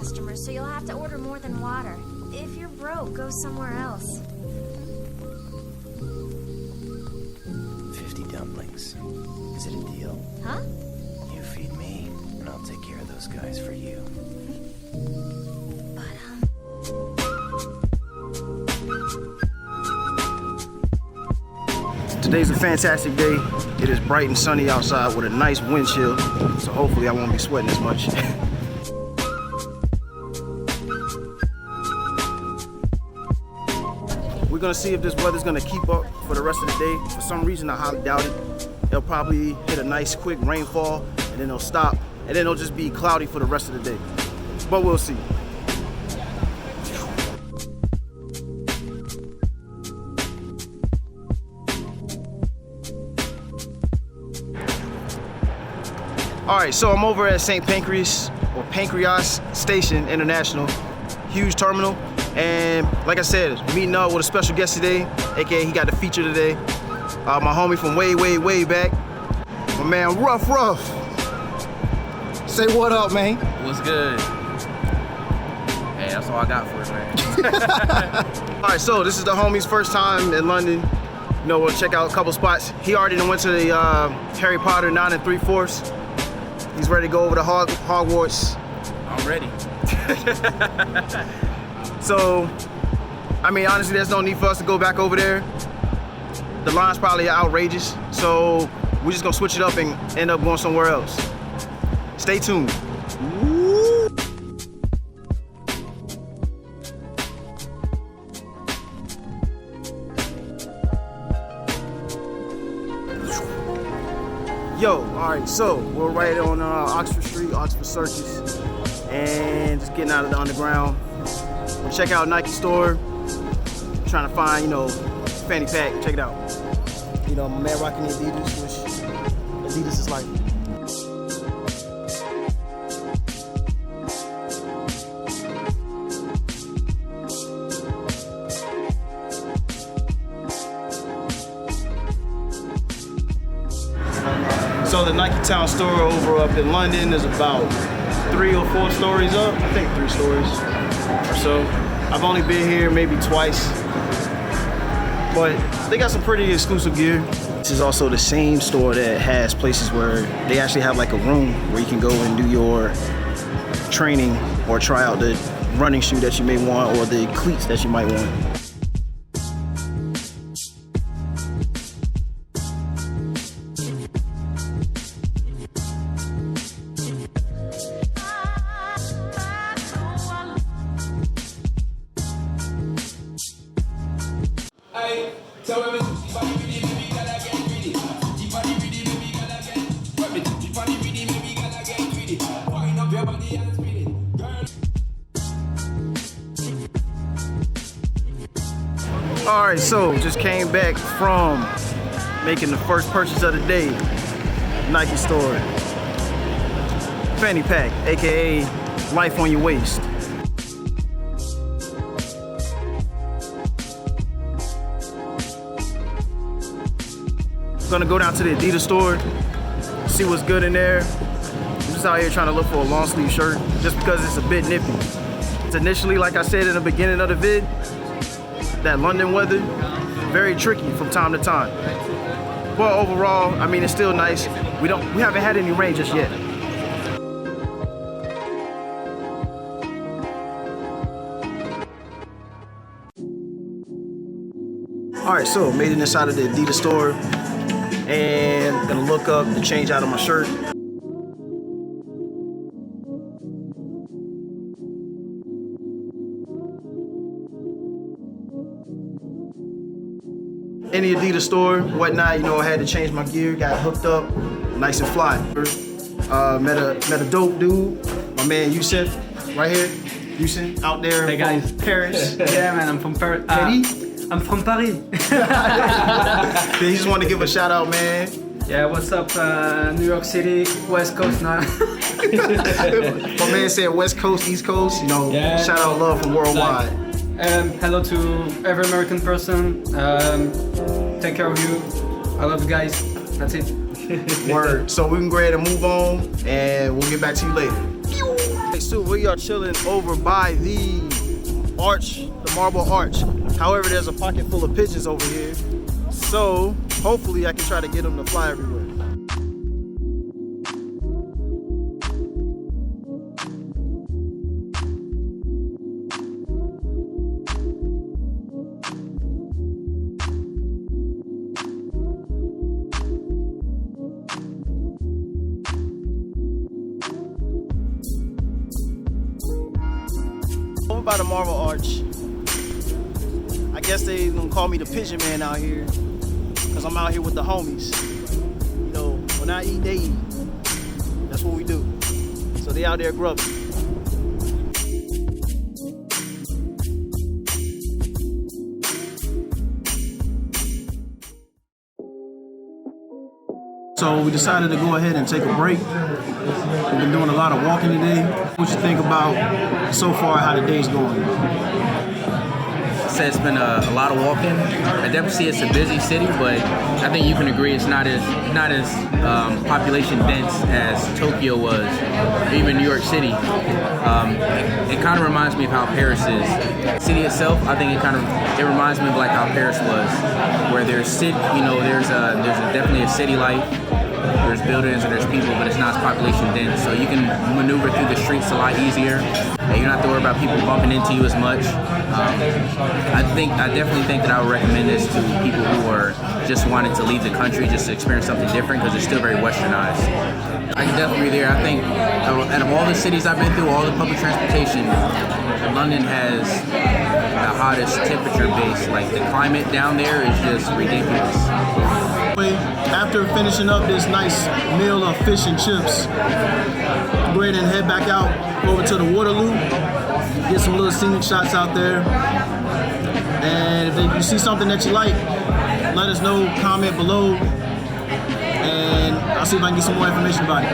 customers, so you'll have to order more than water. If you're broke, go somewhere else. 50 dumplings. Is it a deal? Huh? You feed me, and I'll take care of those guys for you. But, Today's a fantastic day. It is bright and sunny outside with a nice wind chill, so hopefully I won't be sweating as much. We're gonna see if this weather's gonna keep up for the rest of the day. For some reason, I highly doubt it. It'll probably hit a nice quick rainfall, and then it'll stop, and then it'll just be cloudy for the rest of the day. But we'll see. All right, so I'm over at St. Pancras or Pancras Station International, huge terminal. And like I said, meeting up with a special guest today, AKA he got the feature today. My homie from way back, my man Ruff. Say what up, man. What's good? Hey, that's all I got for it, man. All right, so this is the homie's first time in London. You know, we'll check out a couple spots. He already went to the Harry Potter 9 3/4. He's ready to go over to Hogwarts. I'm ready. So, I mean, honestly, there's no need for us to go back over there. The line's probably outrageous. So, we're just gonna switch it up and end up going somewhere else. Stay tuned. Woo. Yo, all right, so we're right on Oxford Street, Oxford Circus, and just getting out of the underground. We'll check out Nike store, trying to find, you know, fanny pack, check it out. You know, my man rocking the Adidas, which Adidas is like. So the Nike Town store over up in London is about 3 or 4 stories up. I think 3 stories or so. I've only been here maybe twice, but they got some pretty exclusive gear. This is also the same store that has places where they actually have like a room where you can go and do your training or try out the running shoe that you may want or the cleats that you might want. All right, so just came back from making the first purchase of the day, Nike store. Fanny pack, AKA life on your waist. Gonna go down to the Adidas store, see what's good in there. I'm just out here trying to look for a long sleeve shirt just because it's a bit nippy. It's initially, like I said in the beginning of the vid, that London weather, very tricky from time to time. But overall, I mean, it's still nice. We haven't had any rain just yet. All right, so made it inside of the Adidas store and gonna look up the change out of my shirt. In the Adidas store, whatnot, you know, I had to change my gear, got hooked up, nice and fly. Met a dope dude, my man Yusuf, right here. Yusuf, out there hey guys. from Paris. Yeah man, I'm from Paris. I'm from Paris. He just wanted to give a shout out, man. Yeah, what's up, New York City, West Coast now. My man said West Coast, East Coast, you know, yeah. Shout out love from worldwide. Hello to every American person. Take care of you. I love you guys. That's it. Word. So we can go ahead and move on, and we'll get back to you later. So Rukunetsu. We are chilling over by the arch, the marble arch. However, there's a pocket full of pigeons over here. So hopefully I can try to get them to fly everywhere. Over by the marble arch. I guess they gonna call me the pigeon man out here, cause I'm out here with the homies. You know, when I eat, they eat. That's what we do. So they out there grubbing. So we decided to go ahead and take a break. We've been doing a lot of walking today. What you think about so far how the day's going? I said it's been a lot of walking. I definitely see it's a busy city, but I think you can agree it's not as population dense as Tokyo was, or even New York City. It kind of reminds me of how Paris is. The city itself, I think it reminds me of like how Paris was, where there's definitely a city life. There's buildings and there's people, but it's not as population dense, so you can maneuver through the streets a lot easier. And you don't have to worry about people bumping into you as much. I definitely think that I would recommend this to people who are just wanting to leave the country, just to experience something different, because it's still very westernized. I can definitely be there. I think out of all the cities I've been through, all the public transportation, London has the hottest temperature base. Like the climate down there is just ridiculous. After finishing up this nice meal of fish and chips, go ahead and head back out over to the Waterloo, get some little scenic shots out there. And if you see something that you like, let us know, comment below, and I'll see if I can get some more information about it.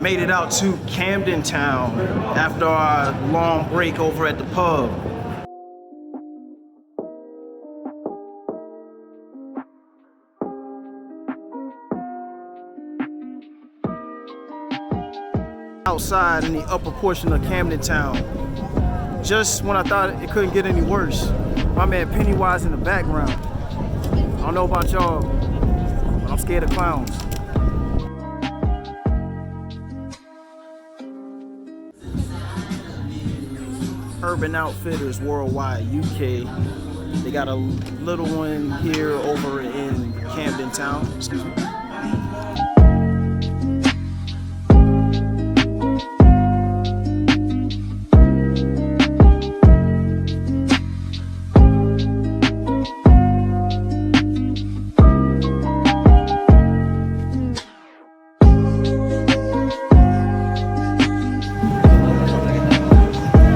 Made it out to Camden town after our long break over at the pub. Outside in the upper portion of Camden town, just when I thought it couldn't get any worse, my man Pennywise in the background. I don't know about y'all, but I'm scared of clowns. Urban Outfitters Worldwide UK. They got a little one here over in Camden town. Excuse me.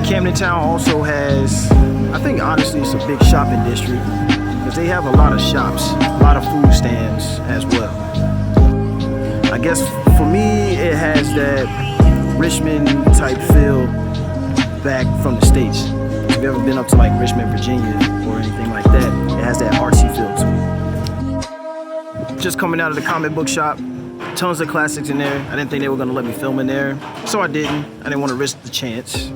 Camden town also has, I think honestly it's a big shopping district, because they have a lot of shops, a lot of food stands as well. I guess for me it has that Richmond type feel back from the States. If you've ever been up to like Richmond, Virginia or anything like that, it has that artsy feel to it. Just coming out of the comic book shop, tons of classics in there. I didn't think they were gonna let me film in there, so I didn't. I didn't want to risk the chance.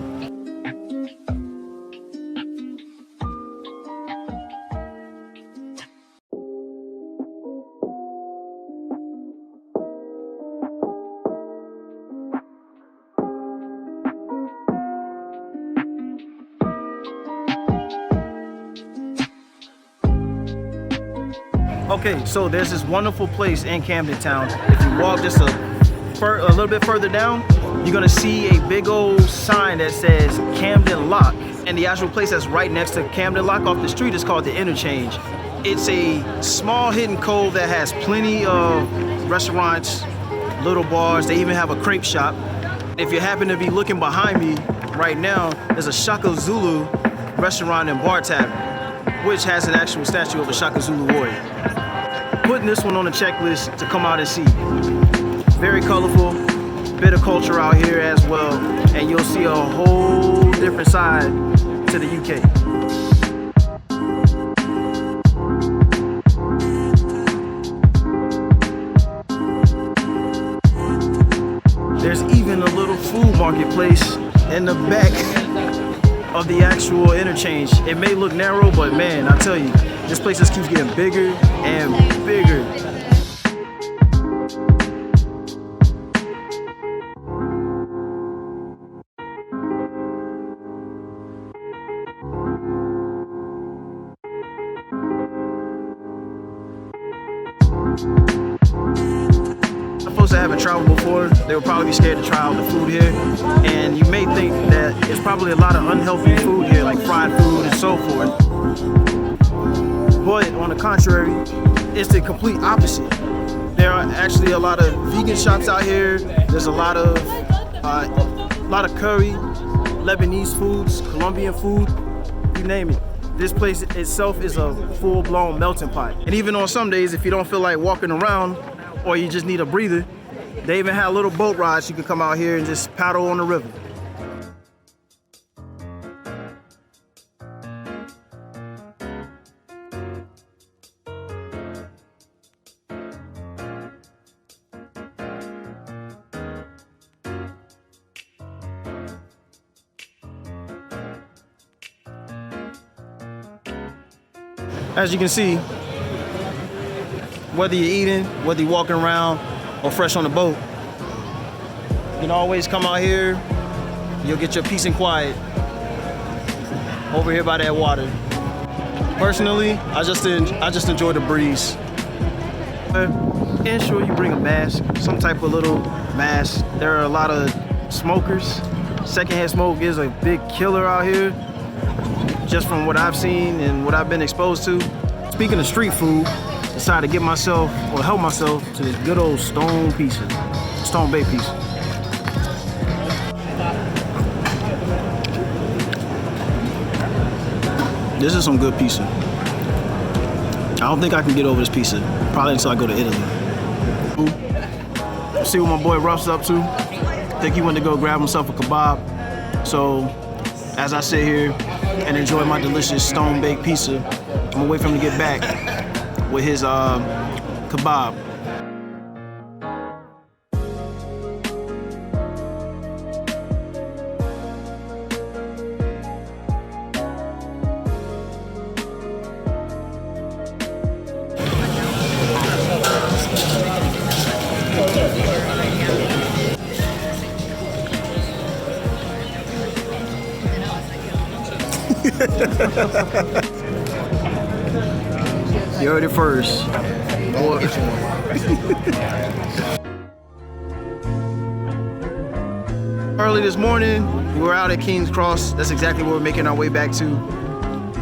Okay, so there's this wonderful place in Camden town. If you walk just a little bit further down, you're gonna see a big old sign that says Camden Lock. And the actual place that's right next to Camden Lock off the street is called the Interchange. It's a small hidden cove that has plenty of restaurants, little bars. They even have a crepe shop. If you happen to be looking behind me right now, there's a Shaka Zulu restaurant and bar tavern, which has an actual statue of a Shaka Zulu warrior. Putting this one on the checklist to come out and see. Very colorful, bit of culture out here as well, and you'll see a whole different side to the UK. in the back of the actual interchange. It may look narrow, but man, I tell you, this place just keeps getting bigger and bigger. Folks that haven't traveled before, they would probably be scared to try out the food here, and you may think that there's probably a lot of unhealthy food here, like fried food and so forth. But on the contrary, it's the complete opposite. There are actually a lot of vegan shops out here. There's a lot of curry, Lebanese foods, Colombian food, you name it. This place itself is a full-blown melting pot. And even on some days, if you don't feel like walking around or you just need a breather, they even have little boat rides you can come out here and just paddle on the river. As you can see, whether you're eating, whether you're walking around, or fresh on the boat, you can always come out here. You'll get your peace and quiet over here by that water. Personally, I just enjoy the breeze. Ensure you bring a mask, some type of little mask. There are a lot of smokers. Secondhand smoke is a big killer out here, just from what I've seen and what I've been exposed to. Speaking of street food, decided to get myself, or help myself, to this good old stone pizza, stone baked pizza. This is some good pizza. I don't think I can get over this pizza, probably until I go to Italy. See what my boy Ruff's up to. I think he went to go grab himself a kebab. So, as I sit here and enjoy my delicious stone baked pizza, I'm gonna wait for him to get back with his kebab. You heard it first. Early this morning, we were out at King's Cross. That's exactly where we're making our way back to.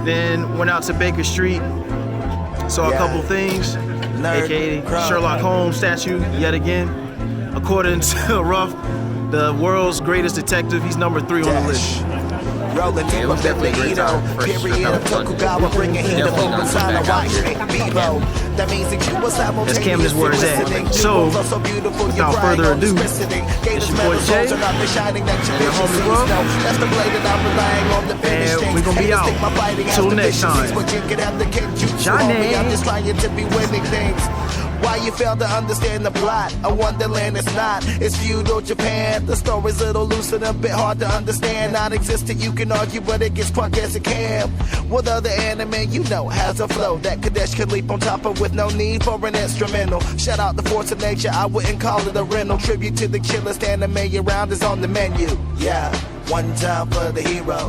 Then went out to Baker Street, saw a couple things, aka Sherlock Holmes statue, yet again. According to Ruff, the world's greatest detective, he's number 3 on the list. Rolling it was definitely a great time. That's Camden's where it's at. So, without further ado, it's your boy Jay and the homie Ruff, and we're gonna be out. Till next time. Johnny. Why you fail to understand the plot? A wonderland it's not. It's feudal Japan. The story's a little loose and a bit hard to understand. Non-existent, you can argue, but it gets crunk as it can. What other anime you know has a flow that Kadesh can leap on top of with no need for an instrumental? Shout out the force of nature, I wouldn't call it a rental. Tribute to the chillest anime around is on the menu. Yeah, one time for the hero.